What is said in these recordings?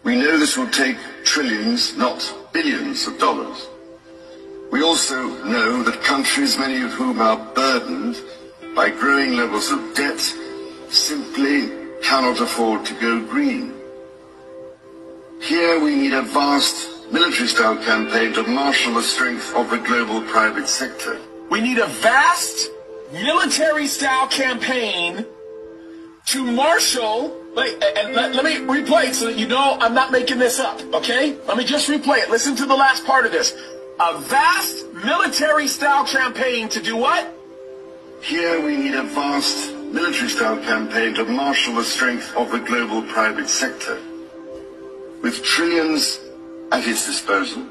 We know this will take trillions, not billions of dollars. We also know that countries, many of whom are burdened by growing levels of debt, simply cannot afford to go green. Here we need a vast military-style campaign to marshal the strength of the global private sector. We need a vast military-style campaign to marshal. Let me replay it so that you know I'm not making this up, okay? Let me just replay it. Listen to the last part of this. A vast military-style campaign to do what? Here we need a vast military-style campaign to marshal the strength of the global private sector. With trillions at its disposal.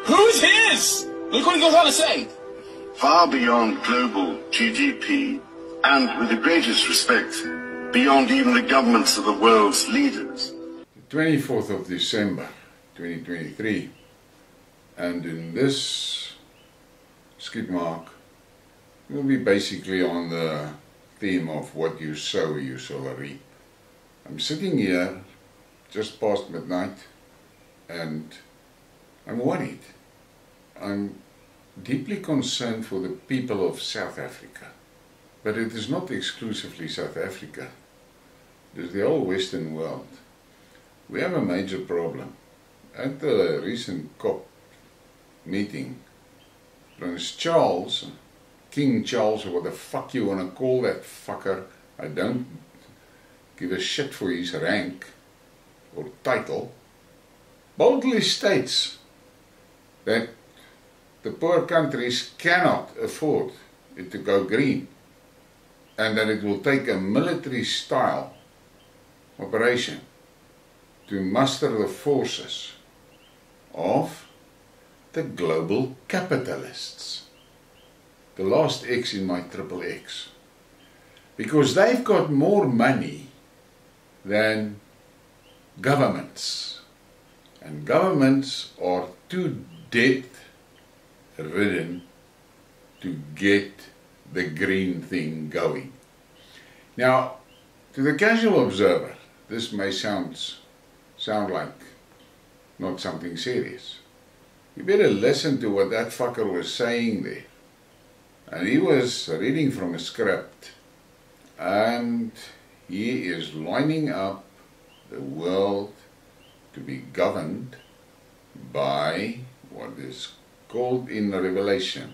Who's his? Look what he goes on to say. Far beyond global GDP, and with the greatest respect, beyond even the governments of the world's leaders. 24th of December 2023, and in this Skidmark we'll be basically on the theme of what you sow you shall reap. I'm sitting here just past midnight and I'm worried. I'm deeply concerned for the people of South Africa. But it is not exclusively South Africa. It is the whole Western world. We have a major problem. At the recent COP meeting, Prince Charles, King Charles, or what the fuck you want to call that fucker, I don't give a shit for his rank or title, boldly states that the poor countries cannot afford it to go green, and that it will take a military-style operation to muster the forces of the global capitalists. The last X in my triple X. Because they've got more money than governments. And governments are too debt-ridden to get the green thing going. Now, to the casual observer, this may sound like not something serious. You better listen to what that fucker was saying there. And he was reading from a script, and he is lining up the world to be governed by what is called in the Revelation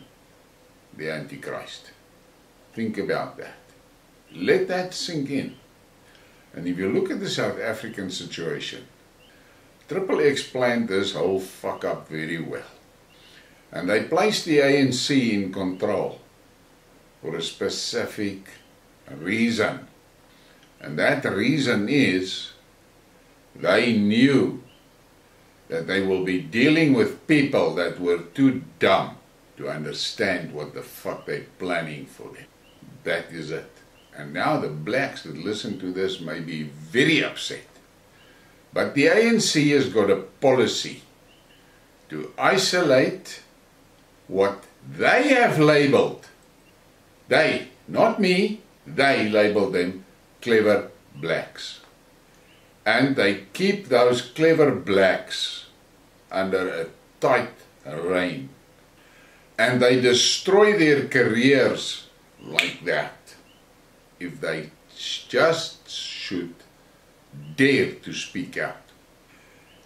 the Antichrist. Think about that. Let that sink in. And if you look at the South African situation, Triple X planned this whole fuck up very well. And they placed the ANC in control for a specific reason. And that reason is they knew that they will be dealing with people that were too dumb to understand what the fuck they're planning for them. That is it. And now the blacks that listen to this may be very upset. But the ANC has got a policy to isolate what they have labeled. They, not me, they labeled them clever blacks. And they keep those clever blacks under a tight rein. And they destroy their careers like that if they just should dare to speak out.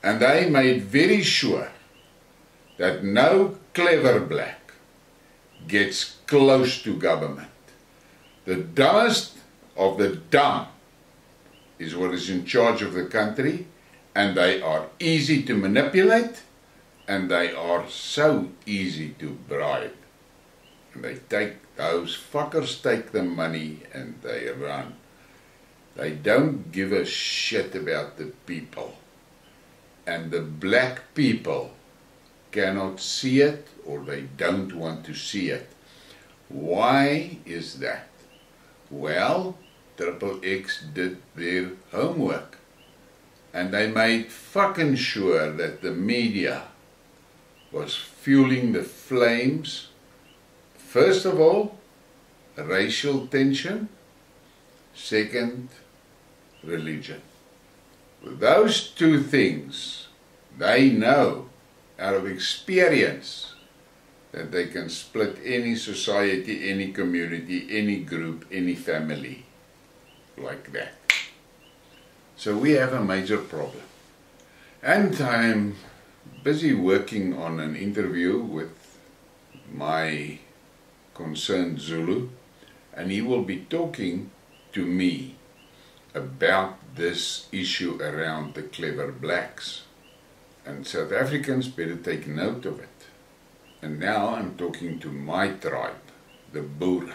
And they made very sure that no clever black gets close to government. The dumbest of the dumb is what is in charge of the country, and they are easy to manipulate, and they are so easy to bribe. And those fuckers take the money and they run. They don't give a shit about the people. And the black people cannot see it, or they don't want to see it. Why is that? Well, Triple X did their homework. And they made fucking sure that the media was fueling the flames. First of all, racial tension. Second, religion. With those two things, they know out of experience that they can split any society, any community, any group, any family like that. So we have a major problem. And I'm busy working on an interview with my concerned Zulu, and he will be talking to me about this issue around the clever blacks. And South Africans better take note of it. And now I'm talking to my tribe, the Boer.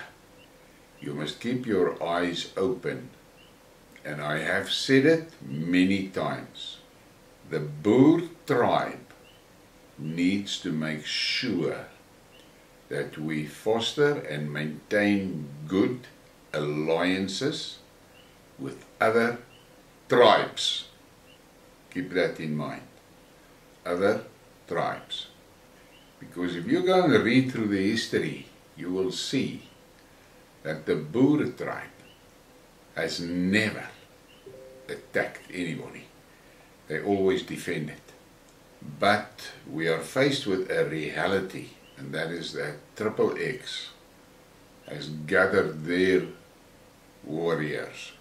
You must keep your eyes open. And I have said it many times. The Boer tribe needs to make sure that we foster and maintain good alliances with other tribes. Keep that in mind. Other tribes. Because if you go and read through the history, you will see that the Boer tribe has never attacked anybody. They always defended. But we are faced with a reality, and that is that XXX has gathered their warriors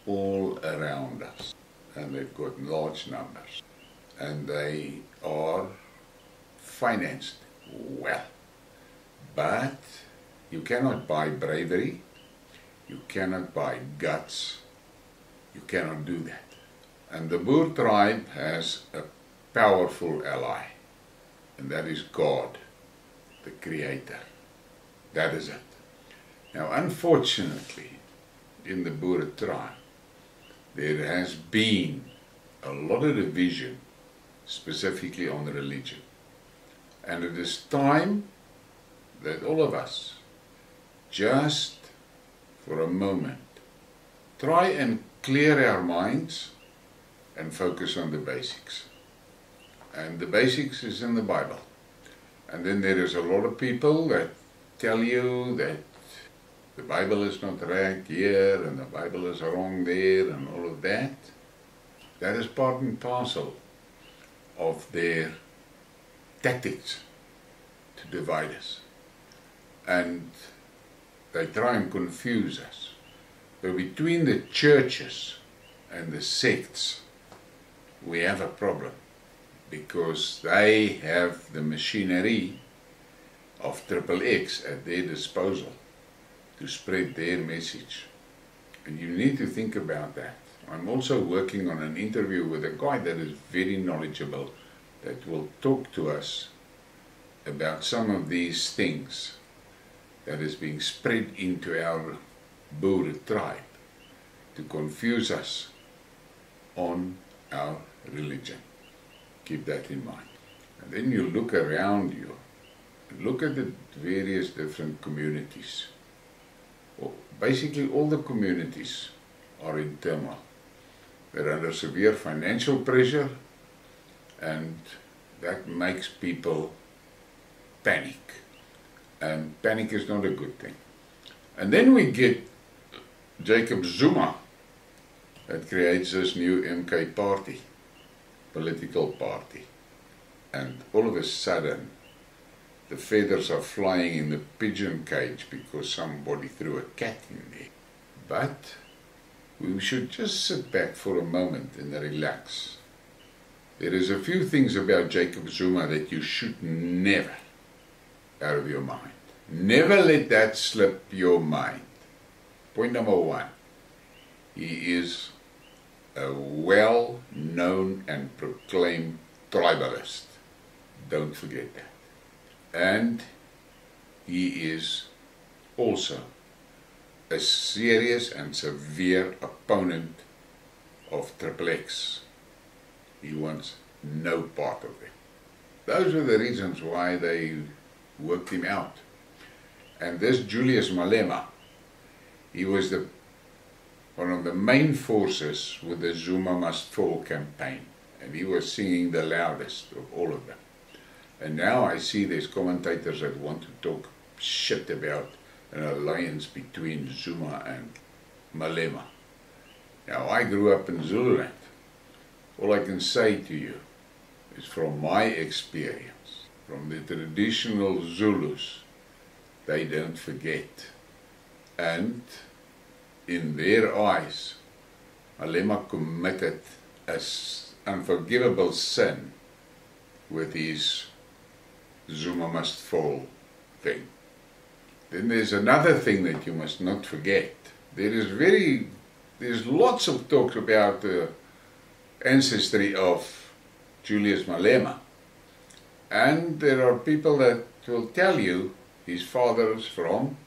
all around us, and they've got large numbers, and they are financed well. But you cannot buy bravery, you cannot buy guts, you cannot do that. And the Boer tribe has a powerful ally, and that is God, the Creator. That is it. Now, unfortunately, in the Boer tribe, there has been a lot of division, specifically on religion. And it is time that all of us, just for a moment, try and clear our minds and focus on the basics. And the basics is in the Bible. And then there is a lot of people that tell you that the Bible is not right here and the Bible is wrong there and all of that. That is part and parcel of their tactics to divide us. And they try and confuse us. So between the churches and the sects, we have a problem, because they have the machinery of XXX at their disposal to spread their message. And you need to think about that. I'm also working on an interview with a guy that is very knowledgeable, that will talk to us about some of these things that is being spread into our Boer tribe to confuse us on our religion. Keep that in mind. And then you look around you, look at the various different communities. Well, basically all the communities are in turmoil. They're under severe financial pressure, and that makes people panic. And panic is not a good thing. And then we get Jacob Zuma that creates this new MK party, political party. And all of a sudden, the feathers are flying in the pigeon cage because somebody threw a cat in there. But we should just sit back for a moment and relax. There is a few things about Jacob Zuma that you should never out of your mind. Never let that slip your mind. Point number one, he is a well-known and proclaimed tribalist. Don't forget that. And he is also a serious and severe opponent of XXX. He wants no part of it. Those are the reasons why they worked him out. And this Julius Malema, he was one of the main forces with the Zuma Must Fall campaign, and he was singing the loudest of all of them. And now I see there's commentators that want to talk shit about an alliance between Zuma and Malema. Now, I grew up in Zululand, All I can say to you is from my experience, from the traditional Zulus, they don't forget. And in their eyes, Malema committed an unforgivable sin with his Zuma must fall thing. Then there's another thing that you must not forget. There's lots of talk about the ancestry of Julius Malema. And there are people that will tell you his father is from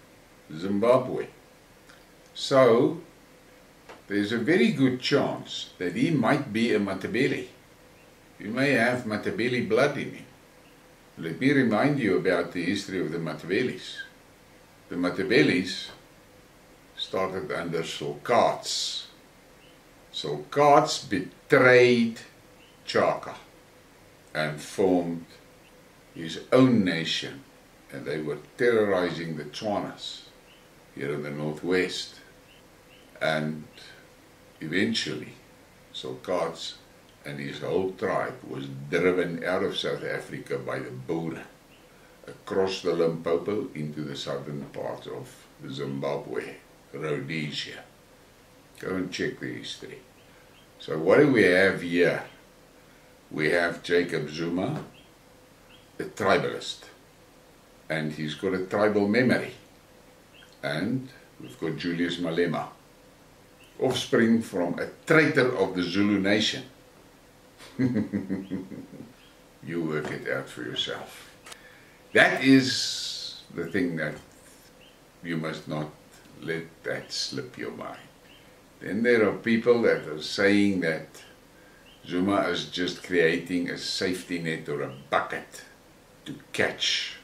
Zimbabwe. So there's a very good chance that he might be a Matabele. He may have Matabele blood in him. Let me remind you about the history of the Matabeles. The Matabeles started under Sulcats. Sulcats betrayed Chaka and formed his own nation, and they were terrorizing the Tswanas here in the northwest. And eventually Sulcats and his whole tribe was driven out of South Africa by the Boer across the Limpopo into the southern part of Zimbabwe, Rhodesia. Go and check the history. So what do we have here? We have Jacob Zuma, a tribalist, and he's got a tribal memory. And we've got Julius Malema, offspring from a traitor of the Zulu nation. You work it out for yourself. That is the thing that you must not let that slip your mind. Then there are people that are saying that Zuma is just creating a safety net or a bucket to catch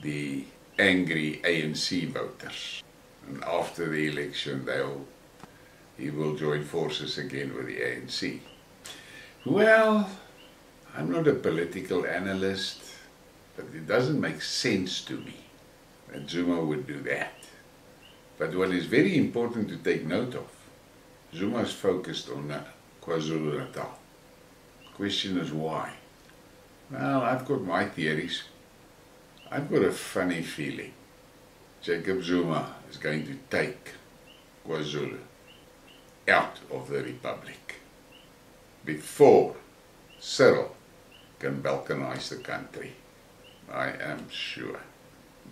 the angry ANC voters. And after the election, he will join forces again with the ANC. Well, I'm not a political analyst, but it doesn't make sense to me that Zuma would do that. But what is very important to take note of, Zuma is focused on KwaZulu-Natal. The question is why? Well, I've got my theories. I've got a funny feeling Jacob Zuma is going to take KwaZulu out of the Republic before Cyril can balkanize the country. I am sure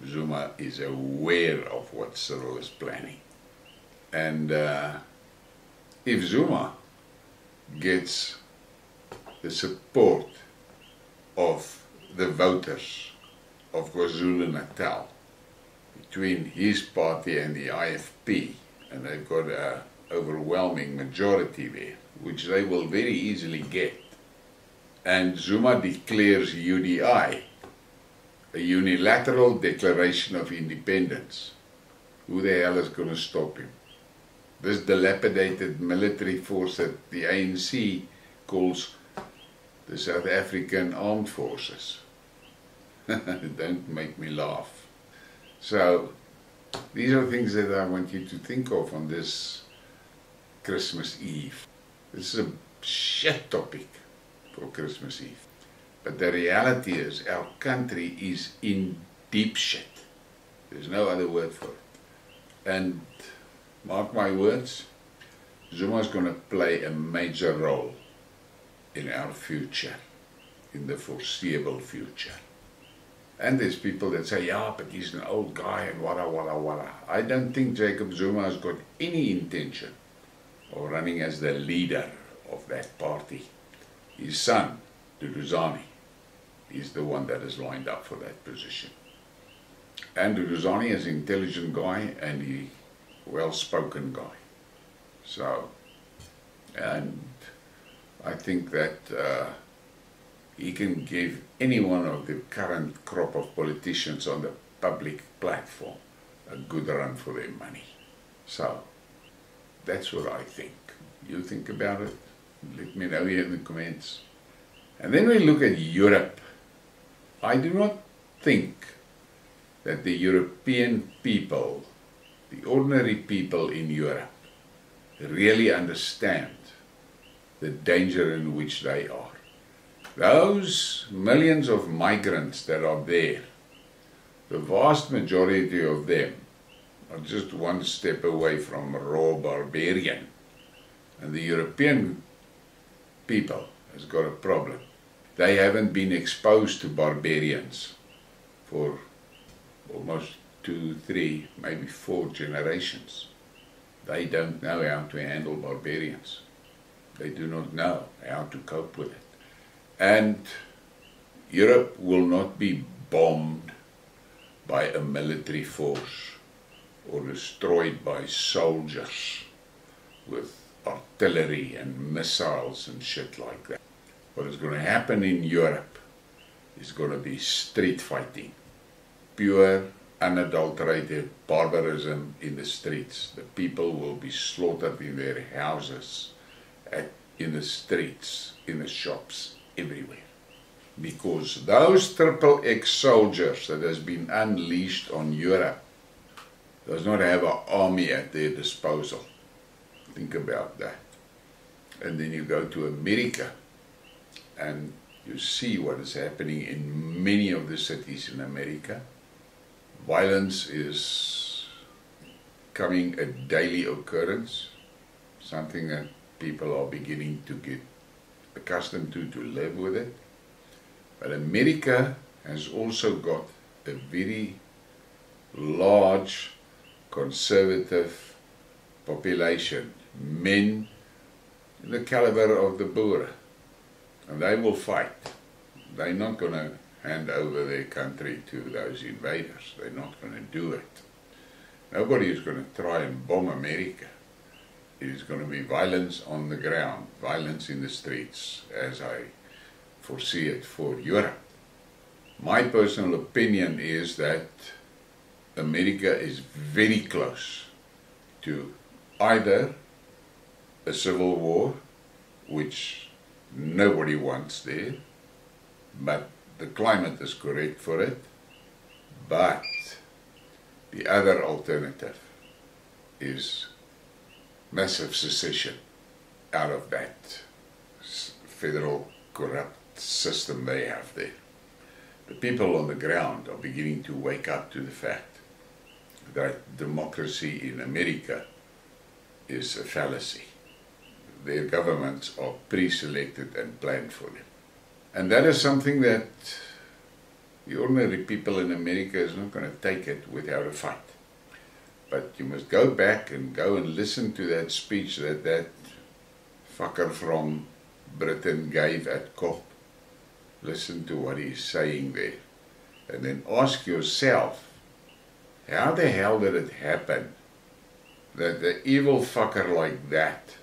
Zuma is aware of what Cyril is planning. And if Zuma gets the support of the voters of KwaZulu-Natal between his party and the IFP, and they've got an overwhelming majority there, which they will very easily get, and Zuma declares UDI, a unilateral declaration of independence, who the hell is going to stop him? This dilapidated military force that the ANC calls the South African Armed Forces. Don't make me laugh. So, these are things that I want you to think of on this Christmas Eve. This is a shit topic for Christmas Eve. But the reality is our country is in deep shit. There's no other word for it. And mark my words, Zuma's going to play a major role in our future, in the foreseeable future. And there's people that say, yeah, but he's an old guy and wada wada wada. I don't think Jacob Zuma has got any intention of running as the leader of that party. His son, Duduzane, is the one that is lined up for that position. And Duduzane is an intelligent guy and a well-spoken guy. So, and I think that he can give any one of the current crop of politicians on the public platform a good run for their money. So, that's what I think. You think about it? Let me know here in the comments. And then we look at Europe. I do not think that the European people, the ordinary people in Europe, really understand the danger in which they are. Those millions of migrants that are there, the vast majority of them are just one step away from raw barbarian. And the European people has got a problem. They haven't been exposed to barbarians for almost 2, 3, maybe 4 generations. They don't know how to handle barbarians. They do not know how to cope with it. And Europe will not be bombed by a military force or destroyed by soldiers with artillery and missiles and shit like that. What is going to happen in Europe is going to be street fighting. Pure, unadulterated barbarism in the streets. The people will be slaughtered in their houses, in the streets, in the shops, everywhere. Because those XXX soldiers that has been unleashed on Europe does not have an army at their disposal. Think about that. And then you go to America and you see what is happening in many of the cities in America. Violence is becoming a daily occurrence, something that people are beginning to get accustomed to live with it. But America has also got a very large conservative population, men in the caliber of the Boer, and they will fight. They're not going to hand over their country to those invaders. They're not going to do it. Nobody is going to try and bomb America. It is going to be violence on the ground, violence in the streets, as I foresee it for Europe. My personal opinion is that America is very close to either a civil war, which nobody wants there, but the climate is correct for it, but the other alternative is massive secession out of that federal corrupt system they have there. The people on the ground are beginning to wake up to the fact that democracy in America is a fallacy. Their governments are pre-selected and planned for them. And that is something that the ordinary people in America is not going to take it without a fight. But you must go back and go and listen to that speech that that fucker from Britain gave at COP. Listen to what he's saying there. And then ask yourself, how the hell did it happen that the evil fucker like that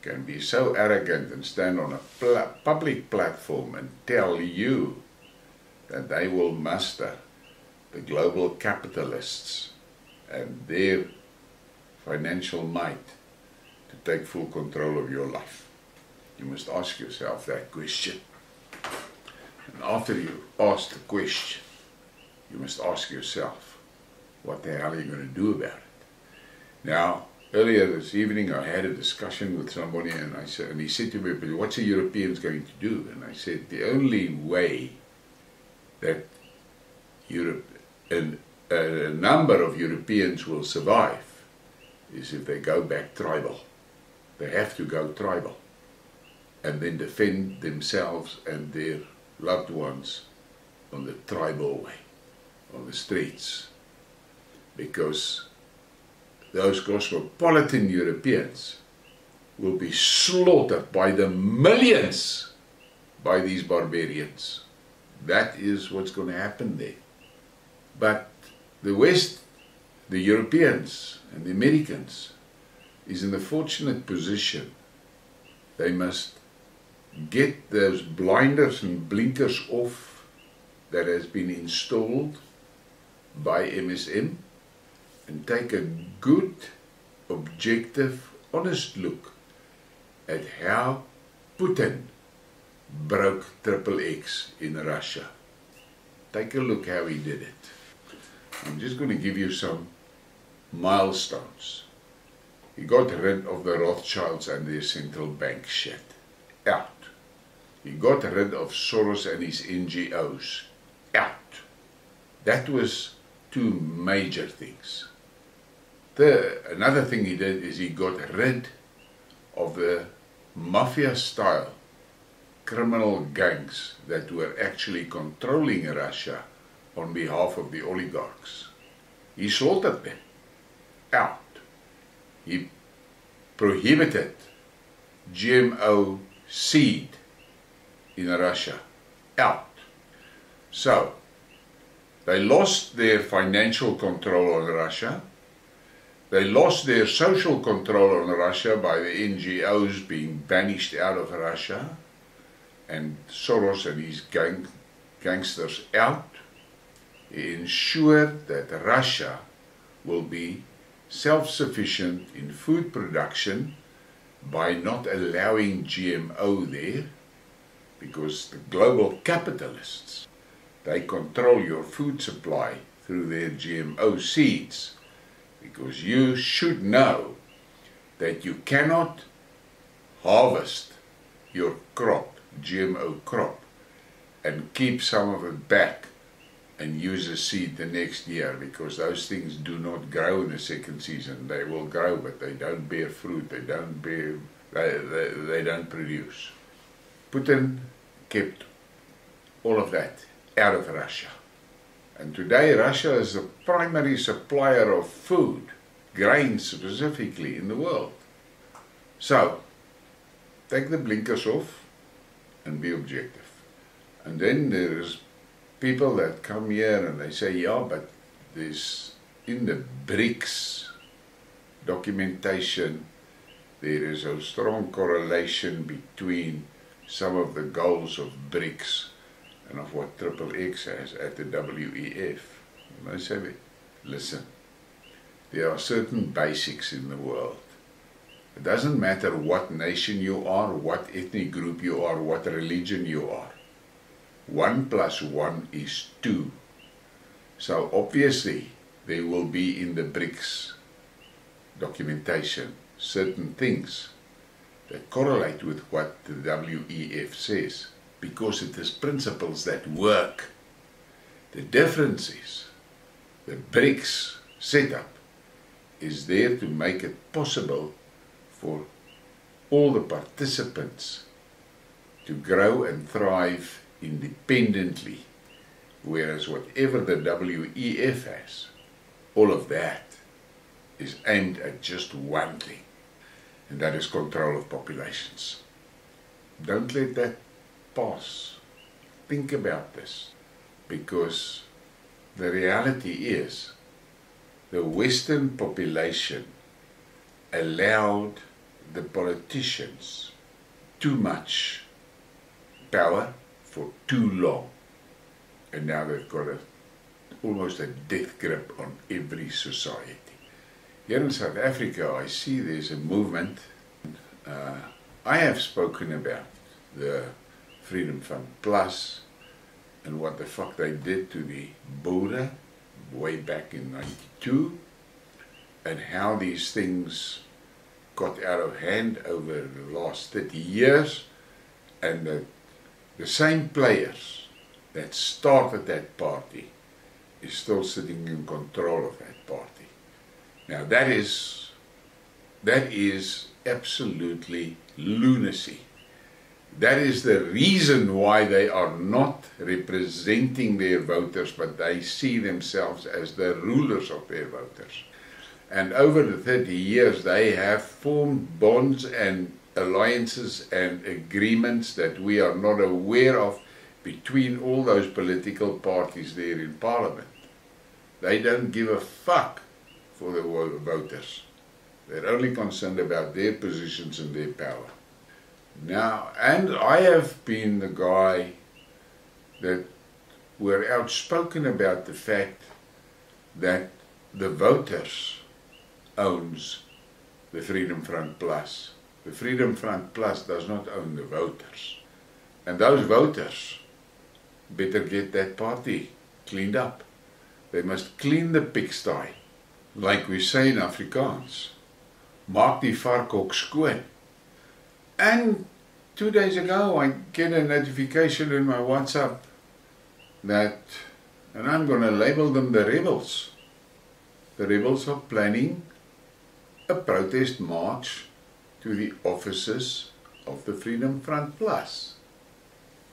can be so arrogant and stand on a public platform and tell you that they will muster the global capitalists and their financial might to take full control of your life? You must ask yourself that question. And after you ask the question, you must ask yourself, what the hell are you going to do about it? Now, earlier this evening I had a discussion with somebody and he said to me, but what's the Europeans going to do? And I said, the only way that Europe and a number of Europeans will survive is if they go back tribal. They have to go tribal and then defend themselves and their loved ones on the tribal way, on the streets, because those cosmopolitan Europeans will be slaughtered by the millions by these barbarians. That is what's going to happen there. But the West, the Europeans and the Americans, is in the fortunate position. They must get those blinders and blinkers off that has been installed by MSM and take a good, objective, honest look at how Putin broke XXX in Russia. Take a look how he did it. I'm just going to give you some milestones. He got rid of the Rothschilds and their central bank shit. Out. He got rid of Soros and his NGOs. Out. That was two major things. Another thing he did is he got rid of the mafia-style criminal gangs that were actually controlling Russia on behalf of the oligarchs. He slaughtered them out. He prohibited GMO seed in Russia out. So, they lost their financial control on Russia. They lost their social control on Russia by the NGOs being banished out of Russia and Soros and his gangsters out. He ensured that Russia will be self-sufficient in food production by not allowing GMO there, because the global capitalists, they control your food supply through their GMO seeds. Because you should know that you cannot harvest your crop, GMO crop, and keep some of it back and use a seed the next year, because those things do not grow in the second season. They will grow, but they don't bear fruit, they don't produce. Putin kept all of that out of Russia. And today Russia is the primary supplier of food, grains specifically, in the world. So, take the blinkers off and be objective. And then there's people that come here and they say, yeah, but there's in the BRICS documentation, there is a strong correlation between some of the goals of BRICS and of what XXX has at the WEF. And I say, listen, there are certain basics in the world. It doesn't matter what nation you are, what ethnic group you are, what religion you are. 1 + 1 is 2. So obviously there will be in the BRICS documentation certain things that correlate with what the WEF says, because it is principles that work. The difference is the BRICS setup is there to make it possible for all the participants to grow and thrive independently, whereas whatever the WEF has, all of that is aimed at just one thing, and that is control of populations. Don't let that pass. Think about this, because the reality is the Western population allowed the politicians too much power for too long, and now they've got almost a death grip on every society. Here in South Africa, I see there's a movement. I have spoken about the Freedom Fund Plus and what the fuck they did to the Boere way back in '92, and how these things got out of hand over the last 30 years, and the same players that started that party is still sitting in control of that party. Now that is absolutely lunacy. That is the reason why they are not representing their voters, but they see themselves as the rulers of their voters. And over the 30 years, they have formed bonds and alliances and agreements that we are not aware of between all those political parties there in Parliament. They don't give a fuck for the voters. They're only concerned about their positions and their power. Now, and I have been the guy that were outspoken about the fact that the voters owns the Freedom Front Plus. The Freedom Front Plus does not own the voters. And those voters better get that party cleaned up. They must clean the pigsty. Like we say in Afrikaans, maak die varkhok skoon. And 2 days ago I get a notification in my WhatsApp that, and I'm going to label them the rebels. The rebels are planning a protest march to the offices of the Freedom Front Plus.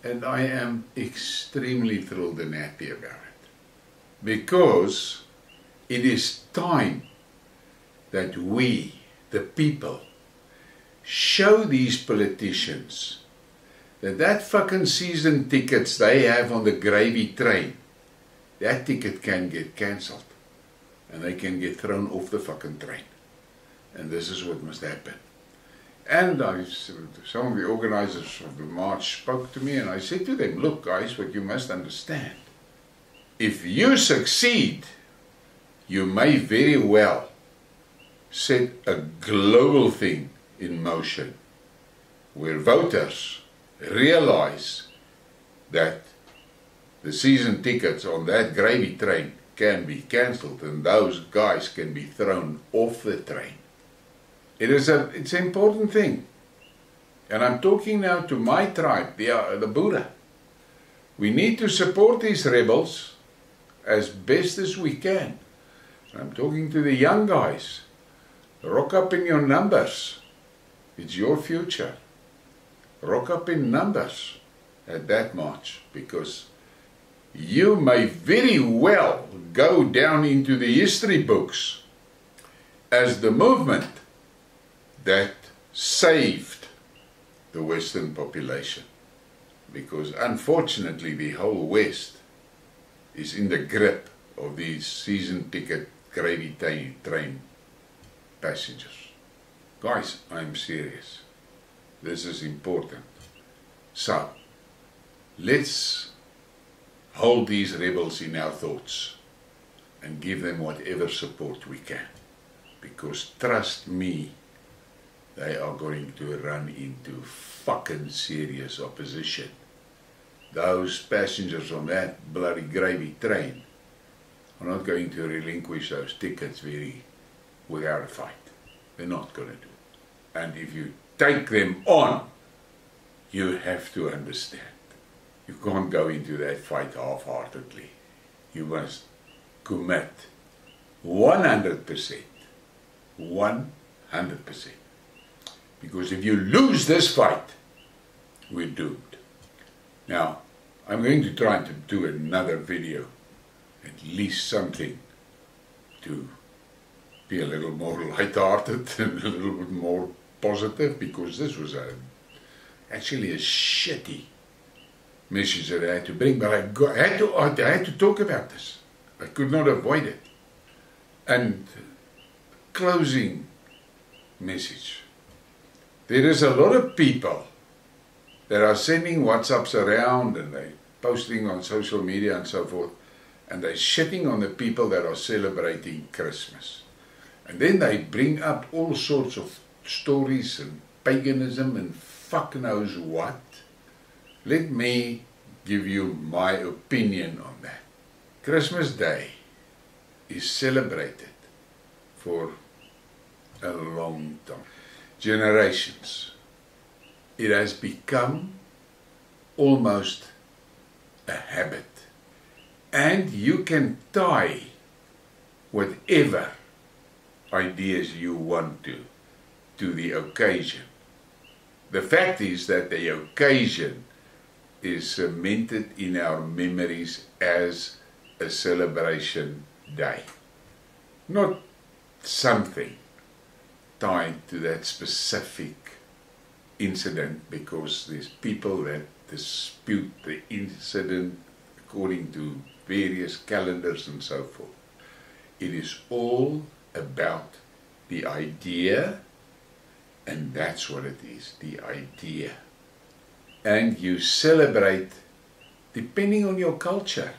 And I am extremely thrilled and happy about it. Because it is time that we, the people, show these politicians that fucking season tickets they have on the gravy train, that ticket can get cancelled. And they can get thrown off the fucking train. And this is what must happen. And some of the organizers of the march spoke to me, and I said to them, look guys, what you must understand, if you succeed, you may very well set a global thing in motion, where voters realize that the season tickets on that gravy train can be cancelled and those guys can be thrown off the train. It's an important thing. And I'm talking now to my tribe, the Buddha. We need to support these rebels as best as we can. I'm talking to the young guys. Rock up in your numbers. It's your future. Rock up in numbers at that march, because you may very well go down into the history books as the movement that saved the Western population. Because unfortunately the whole West is in the grip of these season ticket gravy train passengers. Guys, I'm serious. This is important. So, let's hold these rebels in our thoughts and give them whatever support we can. Because trust me, they are going to run into fucking serious opposition. Those passengers on that bloody gravy train are not going to relinquish those tickets without a fight. They're not going to do it. And if you take them on, you have to understand. You can't go into that fight half-heartedly. You must commit 100%. 100%. Because if you lose this fight, we're doomed. Now, I'm going to try to do another video, at least something to be a little more light-hearted and a little bit more positive, because this was actually a shitty message that I had to bring, but I had to talk about this. I could not avoid it. And closing message. There is a lot of people that are sending WhatsApps around and they're posting on social media and so forth, and they're shitting on the people that are celebrating Christmas. And then they bring up all sorts of stories and paganism and fuck knows what. Let me give you my opinion on that. Christmas Day is celebrated for a long time. Generations. It has become almost a habit. And you can tie whatever ideas you want to the occasion. The fact is that the occasion is cemented in our memories as a celebration day. Not something tied to that specific incident, because there's people that dispute the incident according to various calendars and so forth. It is all about the idea, and that's what it is, the idea. And you celebrate, depending on your culture,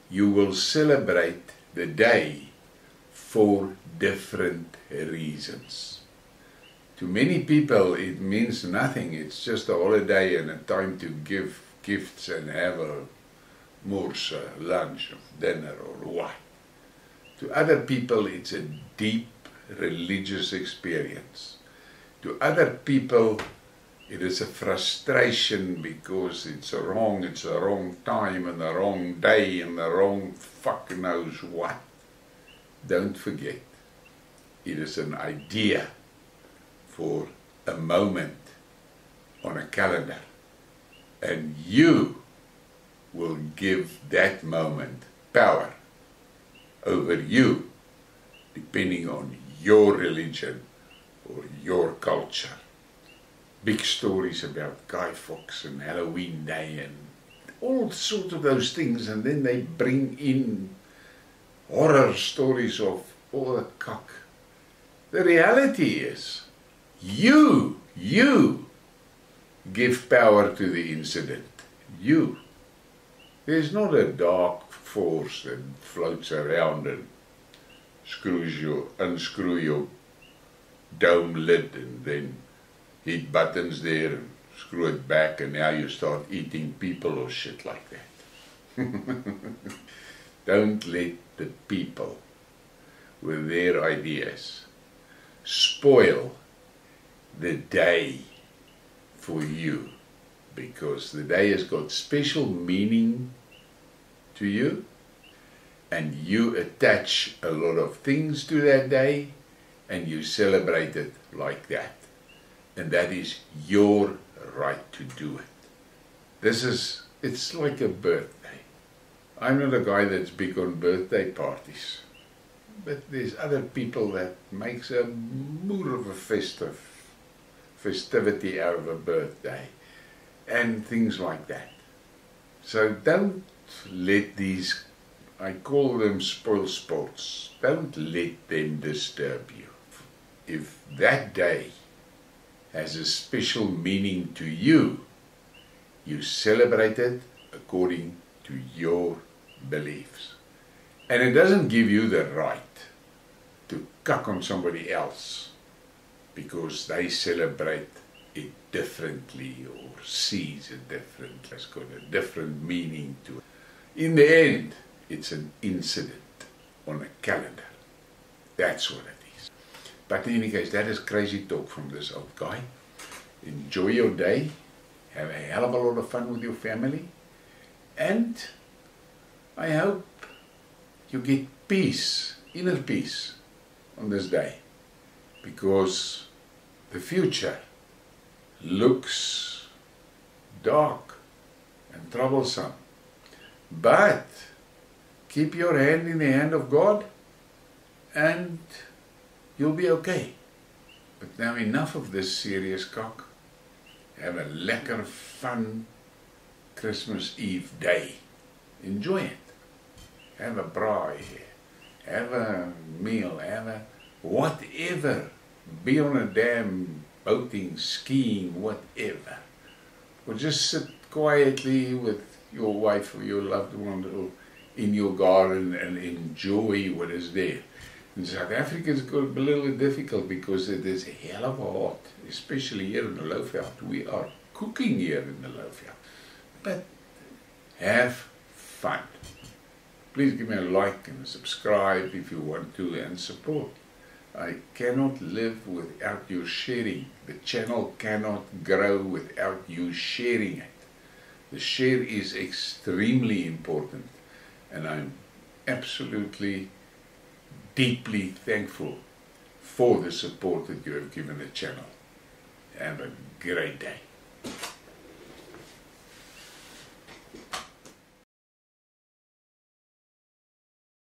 you will celebrate the day for different reasons. To many people it means nothing, it's just a holiday and a time to give gifts and have a mors, lunch, or dinner or what. To other people it's a deep religious experience. To other people, it is a frustration because it's the wrong time and the wrong day and the wrong fuck knows what. Don't forget, it is an idea for a moment on a calendar, and you will give that moment power over you, depending on your religion or your culture. Big stories about Guy Fawkes and Halloween Day and all sorts of those things, and then they bring in horror stories of all that cock. The reality is, you give power to the incident. You. There's not a dark force that floats around and unscrew your dome lid and then hit buttons there and screw it back and now you start eating people or shit like that. Don't let the people with their ideas spoil the day for you, because the day has got special meaning to you and you attach a lot of things to that day and you celebrate it like that, and that is your right to do it. It's like a birthday. I'm not a guy that's big on birthday parties, but there's other people that makes a more of a festivity out of a birthday and things like that. So don't let these, I call them spoil sports, don't let them disturb you. If that day has a special meaning to you, you celebrate it according to your beliefs. And it doesn't give you the right to cuck on somebody else because they celebrate it differently or sees it differently. It's got a different meaning to it. In the end, it's an incident on a calendar. That's what it is. But in any case, that is crazy talk from this old guy. Enjoy your day. Have a hell of a lot of fun with your family. And I hope you get peace, inner peace, on this day. Because the future looks dark and troublesome. But keep your hand in the hand of God and you'll be okay. But now enough of this serious cock. Have a lekker fun Christmas Eve day. Enjoy it. Have a braai. Have a meal. Have a whatever. Be on a dam, boating, skiing, whatever. Or just sit quietly with your wife or your loved one or in your garden and enjoy what is there. In South Africa it's got a little difficult because it is hell of a hot, especially here in the Lowveld. We are cooking here in the Lowveld. But have fun. Please give me a like and subscribe if you want to and support. I cannot live without you sharing. The channel cannot grow without you sharing it. The share is extremely important and I'm absolutely deeply thankful for the support that you have given the channel. Have a great day.